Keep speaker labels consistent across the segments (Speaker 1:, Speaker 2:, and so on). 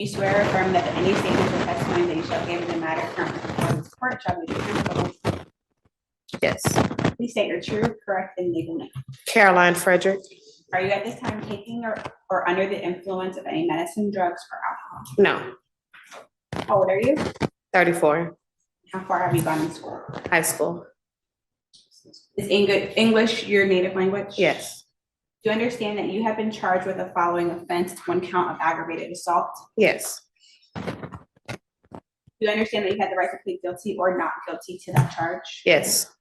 Speaker 1: You swear or affirm that any statements or testimony that you shall give in the matter currently before this court shall be the truth, the whole truth.
Speaker 2: Yes.
Speaker 1: Please state your true, correct, and legal name.
Speaker 2: Caroline Frederick.
Speaker 1: Are you at this time taking or under the influence of any medicine, drugs, or alcohol?
Speaker 2: No.
Speaker 1: How old are you?
Speaker 2: 34.
Speaker 1: How far have you gone in school?
Speaker 2: High school.
Speaker 1: Is English your native language?
Speaker 2: Yes.
Speaker 1: Do you understand that you have been charged with the following offense, 1 count of aggravated assault?
Speaker 2: Yes.
Speaker 1: Do you understand that you had the right to plead guilty or not guilty to that charge?
Speaker 2: Yes.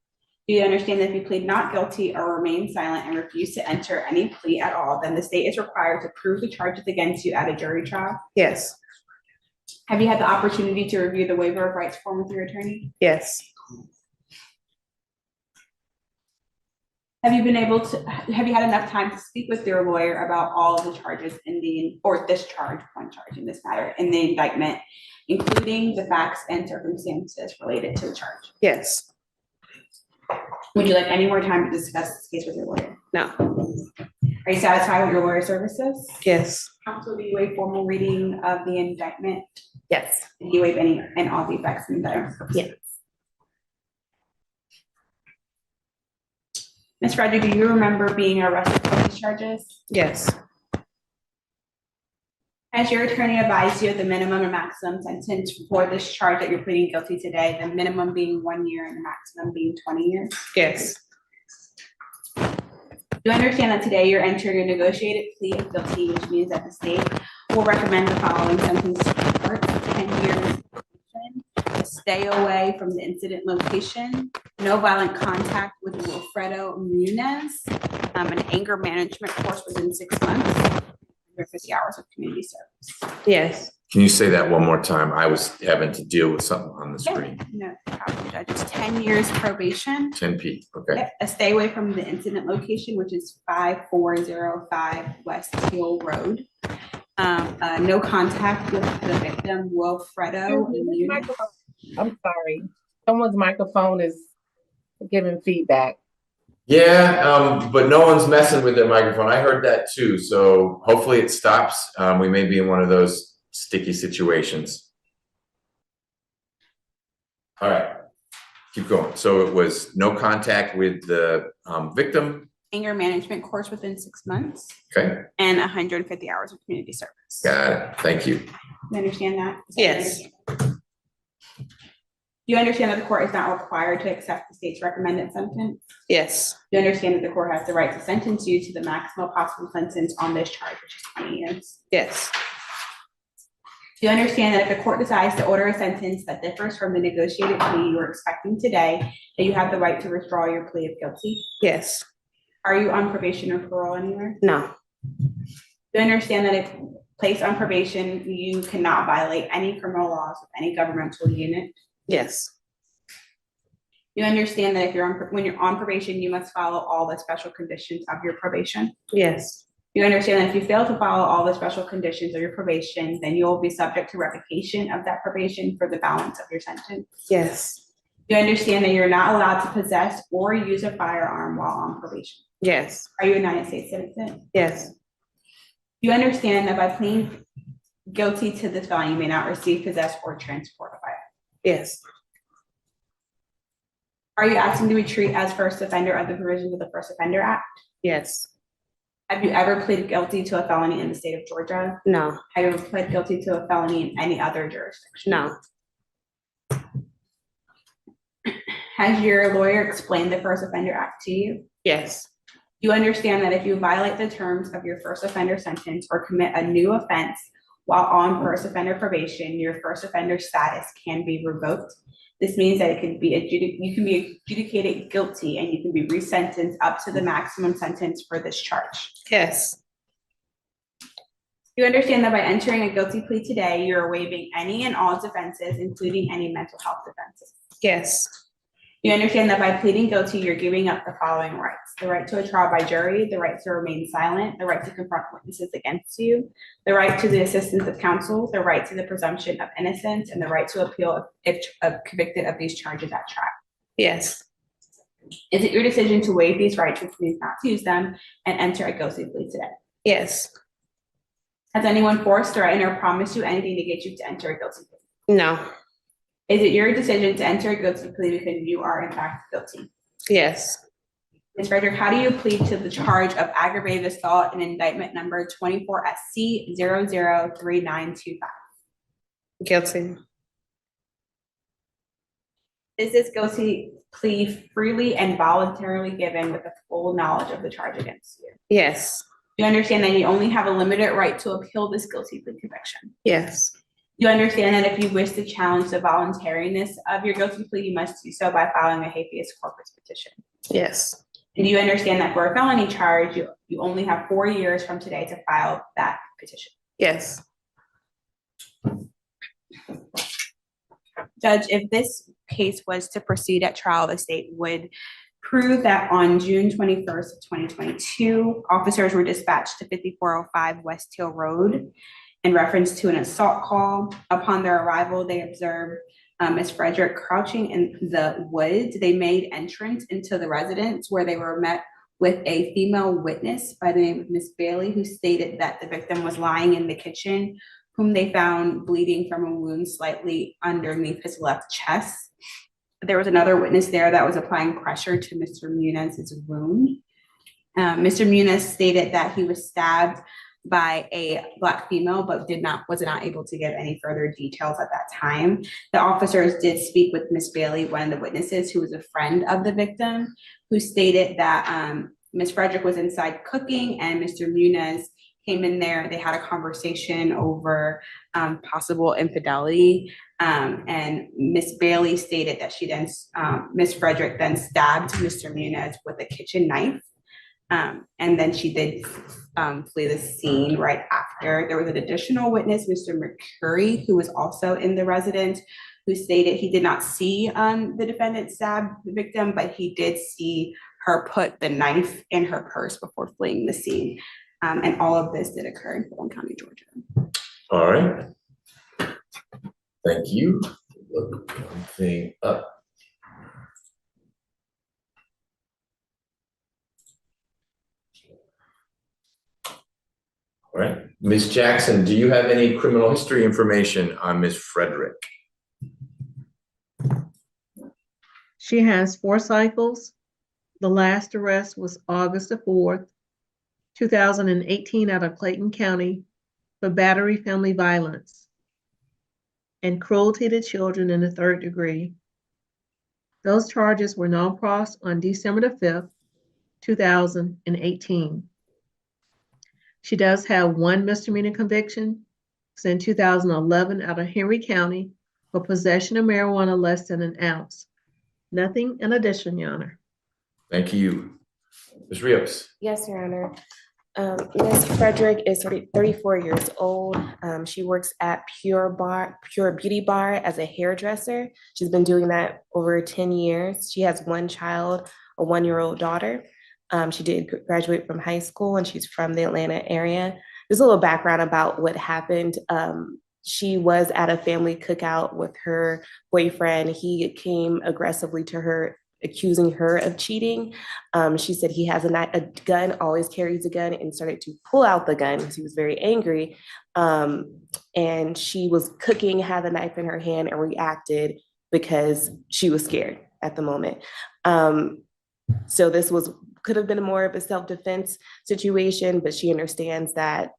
Speaker 1: Do you understand that if you plead not guilty or remain silent and refuse to enter any plea at all, then the state is required to prove the charges against you at a jury trial?
Speaker 2: Yes.
Speaker 1: Have you had the opportunity to review the waiver of rights form with your attorney?
Speaker 2: Yes.
Speaker 1: Have you had enough time to speak with your lawyer about all of the charges this charge, one charge in this matter, in the indictment, including the facts and circumstances related to the charge?
Speaker 2: Yes.
Speaker 1: Would you like any more time to discuss this case with your lawyer?
Speaker 2: No.
Speaker 1: Are you satisfied with your lawyer's services?
Speaker 2: Yes.
Speaker 1: Counsel, do you waive formal reading of the indictment?
Speaker 2: Yes.
Speaker 1: Do you waive any and all the effects in the indictment?
Speaker 2: Yes.
Speaker 1: Ms. Frederick, do you remember being arrested for these charges?
Speaker 2: Yes.
Speaker 1: Has your attorney advised you of the minimum and maximum sentence for this charge that you're pleading guilty today, the minimum being 1 year and the maximum being 20 years?
Speaker 2: Yes.
Speaker 1: You understand that today you're entering a negotiated plea of guilty, which means that the state will recommend the following sentence to the court: 10 years, a stay away from the incident location, no violent contact with Wilfredo Munez, an anger management course within 6 months, 150 hours of community service.
Speaker 2: Yes.
Speaker 3: Can you say that one more time? I was having to deal with something on the screen.
Speaker 1: No problem, Judge. It's 10 years probation.
Speaker 3: 10P, okay.
Speaker 1: A stay away from the incident location, which is 5405 West Hill Road. No contact with the victim, Wilfredo.
Speaker 4: I'm sorry. Someone's microphone is giving feedback.
Speaker 3: Yeah, but no one's messing with their microphone. I heard that too. So hopefully it stops. We may be in one of those sticky situations. All right, keep going. So it was no contact with the victim.
Speaker 1: Anger management course within 6 months.
Speaker 3: Okay.
Speaker 1: And 150 hours of community service.
Speaker 3: Got it. Thank you.
Speaker 1: You understand that?
Speaker 2: Yes.
Speaker 1: You understand that the court is not required to accept the state's recommended sentence?
Speaker 2: Yes.
Speaker 1: You understand that the court has the right to sentence you to the maximum possible sentence on this charge, which is 20 years?
Speaker 2: Yes.
Speaker 1: Do you understand that if the court decides to order a sentence that differs from the negotiated plea you are expecting today, that you have the right to withdraw your plea of guilty?
Speaker 2: Yes.
Speaker 1: Are you on probation or parole anywhere?
Speaker 2: No.
Speaker 1: Do you understand that if placed on probation, you cannot violate any criminal laws of any governmental unit?
Speaker 2: Yes.
Speaker 1: You understand that if when you're on probation, you must follow all the special conditions of your probation?
Speaker 2: Yes.
Speaker 1: You understand that if you fail to follow all the special conditions of your probation, then you will be subject to revocation of that probation for the balance of your sentence?
Speaker 2: Yes.
Speaker 1: You understand that you're not allowed to possess or use a firearm while on probation?
Speaker 2: Yes.
Speaker 1: Are you a United States citizen?
Speaker 2: Yes.
Speaker 1: You understand that by pleading guilty to this felony, you may not receive, possess, or transport a firearm?
Speaker 2: Yes.
Speaker 1: Are you asking to be treated as first offender of the provisions of the First Offender Act?
Speaker 2: Yes.
Speaker 1: Have you ever pleaded guilty to a felony in the state of Georgia?
Speaker 2: No.
Speaker 1: Have you ever pled guilty to a felony in any other jurisdiction?
Speaker 2: No.
Speaker 1: Has your lawyer explained the First Offender Act to you?
Speaker 2: Yes.
Speaker 1: You understand that if you violate the terms of your first offender sentence or commit a new offense while on first offender probation, your first offender status can be revoked. This means that you can be adjudicated guilty and you can be resentenced up to the maximum sentence for this charge.
Speaker 2: Yes.
Speaker 1: You understand that by entering a guilty plea today, you're waiving any and all defenses, including any mental health defenses.
Speaker 2: Yes.
Speaker 1: You understand that by pleading guilty, you're giving up the following rights: the right to a trial by jury, the right to remain silent, the right to confront witnesses against you, the right to the assistance of counsel, the right to the presumption of innocence, and the right to appeal if convicted of these charges at trial.
Speaker 2: Yes.
Speaker 1: Is it your decision to waive these rights, which means not to use them, and enter a guilty plea today?
Speaker 2: Yes.
Speaker 1: Has anyone forced, threatened, or promised you anything to get you to enter a guilty plea?
Speaker 2: No.
Speaker 1: Is it your decision to enter a guilty plea because you are in fact guilty?
Speaker 2: Yes.
Speaker 1: Ms. Frederick, how do you plead to the charge of aggravated assault in indictment number 24 SC 003925?
Speaker 2: Guilty.
Speaker 1: Is this guilty plea freely and voluntarily given with the full knowledge of the charge against you?
Speaker 2: Yes.
Speaker 1: You understand that you only have a limited right to appeal this guilty plea conviction?
Speaker 2: Yes.
Speaker 1: You understand that if you wish to challenge the voluntariness of your guilty plea, you must do so by filing a habeas corpus petition?
Speaker 2: Yes.
Speaker 1: And do you understand that for a felony charge, you only have 4 years from today to file that petition?
Speaker 2: Yes.
Speaker 1: Judge, if this case was to proceed at trial, the state would prove that on June 21st of 2022, officers were dispatched to 5405 West Hill Road in reference to an assault call. Upon their arrival, they observed Ms. Frederick crouching in the woods. They made entrance into the residence where they were met with a female witness by the name of Ms. Bailey, who stated that the victim was lying in the kitchen, whom they found bleeding from a wound slightly underneath his left chest. There was another witness there that was applying pressure to Mr. Muniz's wound. Mr. Muniz stated that he was stabbed by a Black female, but was not able to give any further details at that time. The officers did speak with Ms. Bailey, one of the witnesses, who was a friend of the victim, who stated that Ms. Frederick was inside cooking and Mr. Muniz came in there. They had a conversation over possible infidelity. And Ms. Bailey stated that Ms. Frederick then stabbed Mr. Muniz with a kitchen knife. And then she did flee the scene right after. There was an additional witness, Mr. McCurry, who was also in the residence, who stated he did not see the defendant stab the victim, but he did see her put the knife in her purse before fleeing the scene. And all of this did occur in Fulton County, Georgia.
Speaker 3: All right. Thank you. Look one thing up. All right. Ms. Jackson, do you have any criminal history information on Ms. Frederick?
Speaker 5: She has 4 cycles. The last arrest was August the 4th, 2018 out of Clayton County for battery, family violence, and cruelty to children in the 3rd degree. Those charges were non-pros on December the 5th, 2018. She does have 1 misdemeanor conviction. It's in 2011 out of Henry County for possession of marijuana less than an ounce. Nothing in addition, Your Honor.
Speaker 3: Thank you. Ms. Rios.
Speaker 6: Yes, Your Honor. Ms. Frederick is 34 years old. She works at Pure Beauty Bar as a hairdresser. She's been doing that over 10 years. She has 1 child, a 1-year-old daughter. She did graduate from high school and she's from the Atlanta area. There's a little background about what happened. She was at a family cookout with her boyfriend. He came aggressively to her, accusing her of cheating. She said he has a gun, always carries a gun, and started to pull out the gun because he was very angry. And she was cooking, had the knife in her hand, and reacted because she was scared at the moment. So this could have been more of a self-defense situation, but she understands that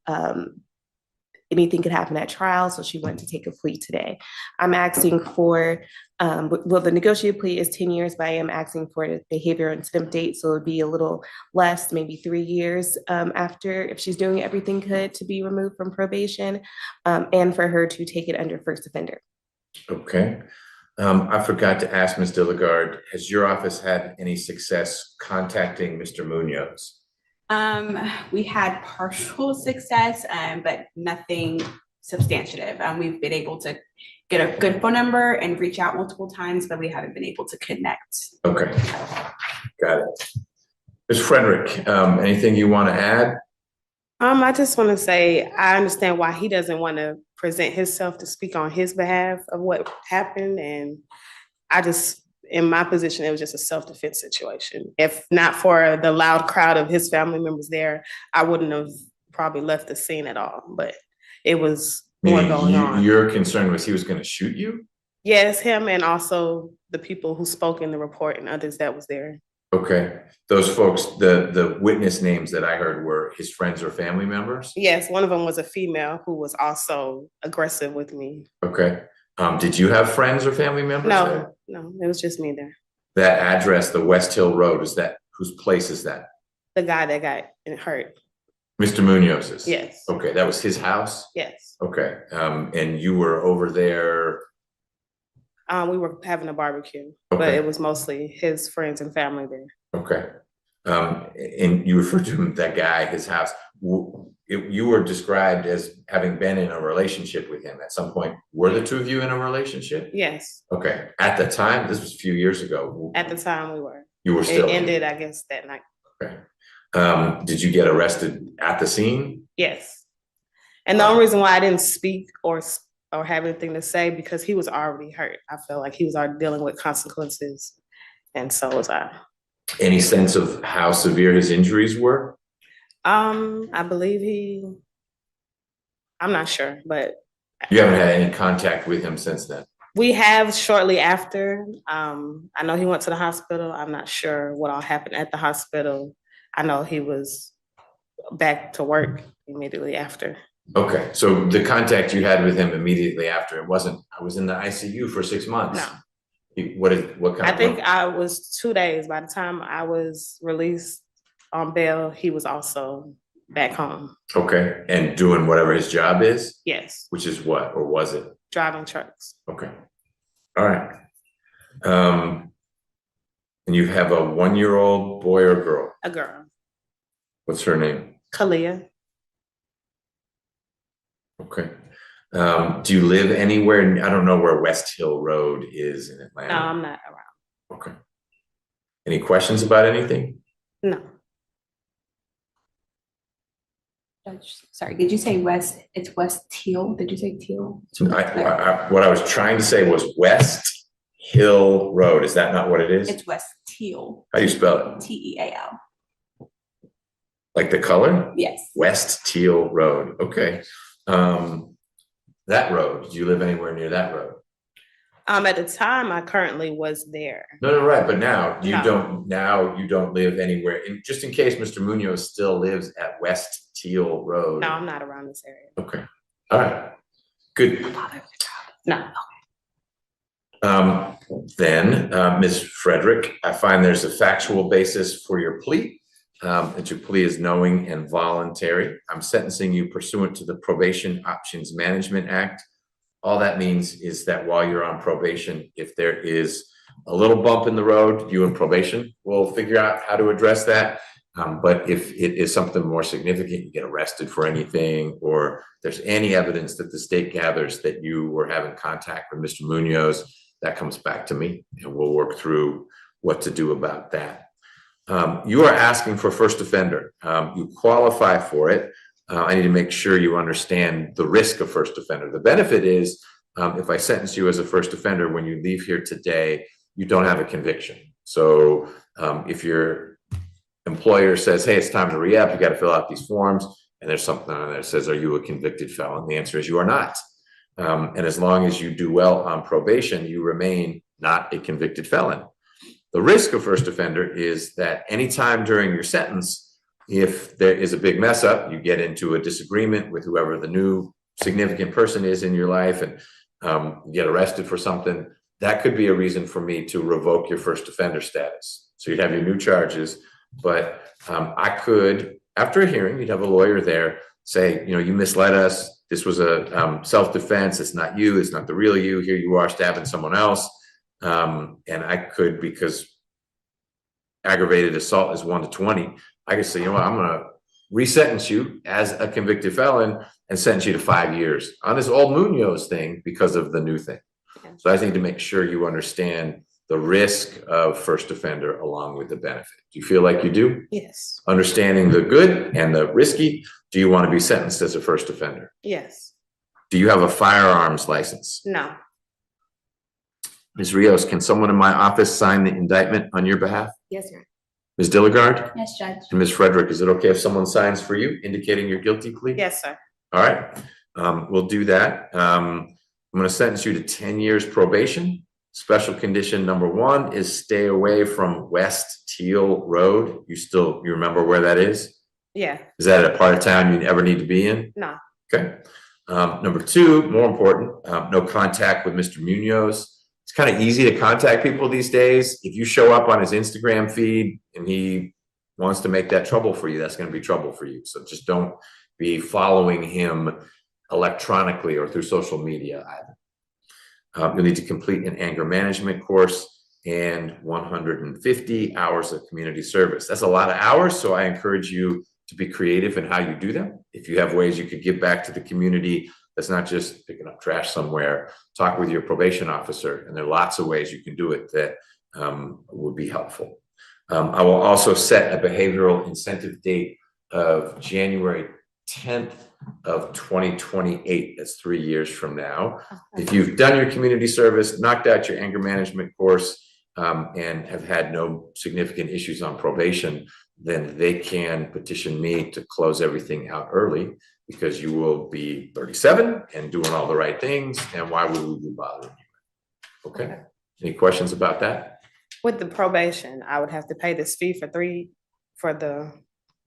Speaker 6: anything could happen at trial, so she went to take a plea today. I'm asking for, the negotiated plea is 10 years, but I am asking for the behavioral incident date, so it would be a little less, maybe 3 years after, if she's doing everything good, to be removed from probation, and for her to take it under first offender.
Speaker 3: Okay. I forgot to ask Ms. Dilligard, has your office had any success contacting Mr. Munoz?
Speaker 1: We had partial success, but nothing substantive. We've been able to get a good phone number and reach out multiple times, but we haven't been able to connect.
Speaker 3: Okay, got it. Ms. Frederick, anything you want to add?
Speaker 2: I just want to say, I understand why he doesn't want to present himself to speak on his behalf of what happened. And in my position, it was just a self-defense situation. If not for the loud crowd of his family members there, I wouldn't have probably left the scene at all, but it was more
Speaker 3: Meaning
Speaker 2: going on.
Speaker 3: your concern was he was gonna shoot you?
Speaker 2: Yes, him and also the people who spoke in the report and others that was there.
Speaker 3: Okay, those folks, the witness names that I heard were his friends or family members?
Speaker 2: Yes, one of them was a female who was also aggressive with me.
Speaker 3: Okay, did you have friends or family members there?
Speaker 2: No, it was just me there.
Speaker 3: That address, the West Hill Road, whose place is that?
Speaker 2: The guy that got hurt.
Speaker 3: Mr. Munoz's?
Speaker 2: Yes.
Speaker 3: Okay, that was his house?
Speaker 2: Yes.
Speaker 3: Okay, and you were over there?
Speaker 2: We were having a barbecue, but
Speaker 3: Okay.
Speaker 2: it was mostly his friends and family there.
Speaker 3: Okay. And you referred to him, that guy, his house. You were described as having been in a relationship with him at some point. Were the two of you in a relationship?
Speaker 2: Yes.
Speaker 3: Okay. At the time, this was a few years ago.
Speaker 2: At the time we were.
Speaker 3: You were still.
Speaker 2: It ended, I guess, that night.
Speaker 3: Okay. Did you get arrested at the scene?
Speaker 2: Yes. And the only reason why I didn't speak or have anything to say, because he was already hurt. I felt like he was already dealing with consequences, and so was I.
Speaker 3: Any sense of how severe his injuries were?
Speaker 2: I believe I'm not sure, but
Speaker 3: You haven't had any contact with him since then?
Speaker 2: we have shortly after. I know he went to the hospital. I'm not sure what all happened at the hospital. I know he was back to work immediately after.
Speaker 3: Okay, so the contact you had with him immediately after, it wasn't, I was in the ICU for 6 months.
Speaker 2: No.
Speaker 3: What kind
Speaker 2: I
Speaker 3: of?
Speaker 2: think I was 2 days. By the time I was released on bail, he was also back home.
Speaker 3: Okay, and doing whatever his job is,
Speaker 2: Yes,
Speaker 3: which is what, or was it?
Speaker 2: driving trucks.
Speaker 3: Okay, all right. And you have a 1-year-old boy or girl?
Speaker 2: A girl,
Speaker 3: What's her name?
Speaker 2: Kalia.
Speaker 3: Okay. Do you live anywhere? I don't know where West Hill Road is in
Speaker 2: No,
Speaker 3: Atlanta.
Speaker 2: I'm not around.
Speaker 3: Okay. Any questions about anything?
Speaker 2: No,
Speaker 1: Sorry, did you say West, it's West Teal? Did you say Teal?
Speaker 3: What I was trying to say was West Hill Road. Is that not what it is?
Speaker 1: It's West Teal.
Speaker 3: How do you spell it?
Speaker 1: Teal.
Speaker 3: Like the color?
Speaker 1: Yes.
Speaker 3: West Teal Road. Okay. That road, do you live anywhere near that road?
Speaker 2: at the time I currently was there.
Speaker 3: No, right, but now you
Speaker 2: No.
Speaker 3: don't live anywhere, just in case Mr. Munoz still lives at West Teal Road.
Speaker 2: No, I'm not around this area.
Speaker 3: Okay, all right, good.
Speaker 2: No.
Speaker 3: Then, Ms. Frederick, I find there's a factual basis for your plea, that your plea is knowing and voluntary. I'm sentencing you pursuant to the Probation Options Management Act. All that means is that while you're on probation, if there is a little bump in the road, you and probation will figure out how to address that. But if it is something more significant, you get arrested for anything, or there's any evidence that the state gathers that you were having contact with Mr. Munoz, that comes back to me and we'll work through what to do about that. You are asking for first offender. You qualify for it. I need to make sure you understand the risk of first offender. The benefit is, if I sentence you as a first offender, when you leave here today, you don't have a conviction. So if your employer says, hey, it's time to re-up, you got to fill out these forms, and there's something on there that says, are you a convicted felon? The answer is you are not. And as long as you do well on probation, you remain not a convicted felon. The risk of first offender is that anytime during your sentence, if there is a big mess up, you get into a disagreement with whoever the new significant person is in your life and you get arrested for something, that could be a reason for me to revoke your first offender status. So you'd have your new charges, but I could, after a hearing, you'd have a lawyer there say, you know, you misled us. This was a self-defense. It's not you. It's not the real you. Here you are stabbing someone else. And I could, because aggravated assault is 1 to 20, I could say, you know what, I'm going to resentence you as a convicted felon and sentence you to 5 years on this old Munoz thing because of the new thing.
Speaker 2: Okay.
Speaker 3: So I just need to make sure you understand the risk of first offender along with the benefit. Do you feel like you do?
Speaker 2: Yes.
Speaker 3: Understanding the good and the risky, do you want to be sentenced as a first offender?
Speaker 2: Yes.
Speaker 3: Do you have a firearms license?
Speaker 2: No.
Speaker 3: Ms. Rios, can someone in my office sign the indictment on your behalf?
Speaker 6: Yes, sir.
Speaker 3: Ms. Dilligard?
Speaker 1: Yes, Judge.
Speaker 3: And Ms. Frederick, is it okay if someone signs for you indicating your guilty plea?
Speaker 2: Yes, sir.
Speaker 3: All right, we'll do that. I'm gonna sentence you to 10 years probation. Special condition number 1 is stay away from West Teal Road. You remember where that is?
Speaker 2: Yeah,
Speaker 3: Is that a part of town you ever need to be in?
Speaker 2: no.
Speaker 3: Okay. Number 2, more important, no contact with Mr. Munoz. It's kind of easy to contact people these days. If you show up on his Instagram feed and he wants to make that trouble for you, that's going to be trouble for you. So just don't be following him electronically or through social media either. You'll need to complete an anger management course and 150 hours of community service. That's a lot of hours, so I encourage you to be creative in how you do them. If you have ways you could give back to the community, that's not just picking up trash somewhere, talk with your probation officer, and there are lots of ways you can do it that would be helpful. I will also set a behavioral incentive date of January 10th of 2028. That's 3 years from now. If you've done your community service, knocked out your anger management course, and have had no significant issues on probation, then they can petition me to close everything out early, because you will be 37 and doing all the right things, and why would we be bothering you? Okay, any questions about that?
Speaker 2: With the probation, I would have to pay this fee for the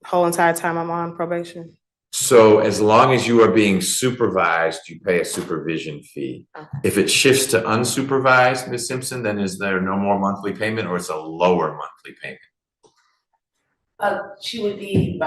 Speaker 2: whole entire time I'm on probation?
Speaker 3: So as long as you are being supervised, you pay a supervision fee.
Speaker 2: Okay.
Speaker 3: If it shifts to unsupervised, Ms. Simpson, then is there no more monthly payment, or it's a lower monthly payment?
Speaker 7: She would be,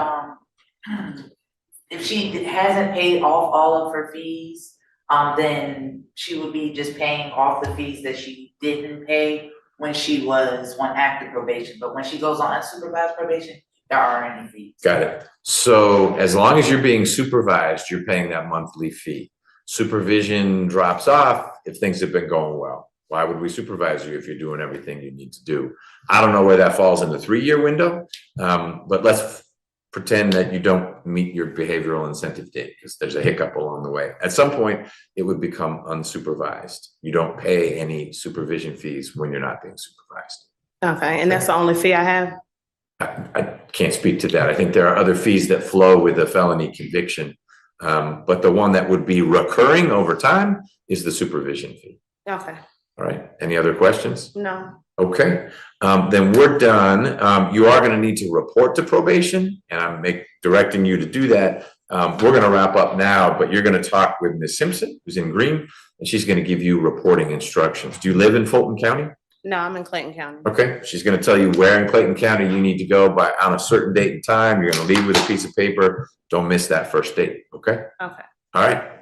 Speaker 7: if she hasn't paid off all of her fees, then she would be just paying off the fees that she didn't pay when she was on active probation. But when she goes on unsupervised probation, there aren't any fees.
Speaker 3: Got it. So as long as you're being supervised, you're paying that monthly fee. Supervision drops off if things have been going well. Why would we supervise you if you're doing everything you need to do? I don't know where that falls in the 3-year window, but let's pretend that you don't meet your behavioral incentive date because there's a hiccup along the way. At some point, it would become unsupervised. You don't pay any supervision fees when you're not being supervised.
Speaker 2: Okay, and that's the only fee I have?
Speaker 3: I can't speak to that. I think there are other fees that flow with a felony conviction, but the one that would be recurring over time is the supervision fee.
Speaker 2: Okay,
Speaker 3: All right, any other questions?
Speaker 2: no.
Speaker 3: Okay, then we're done. You are gonna need to report to probation, and I'm directing you to do that. We're gonna wrap up now, but you're gonna talk with Ms. Simpson, who's in green, and she's gonna give you reporting instructions. Do you live in Fulton County?
Speaker 2: No, I'm in Clayton County.
Speaker 3: Okay, she's gonna tell you where in Clayton County you need to go on a certain date and time. You're gonna leave with a piece of paper. Don't miss that first date, okay?
Speaker 2: Okay.
Speaker 3: All right,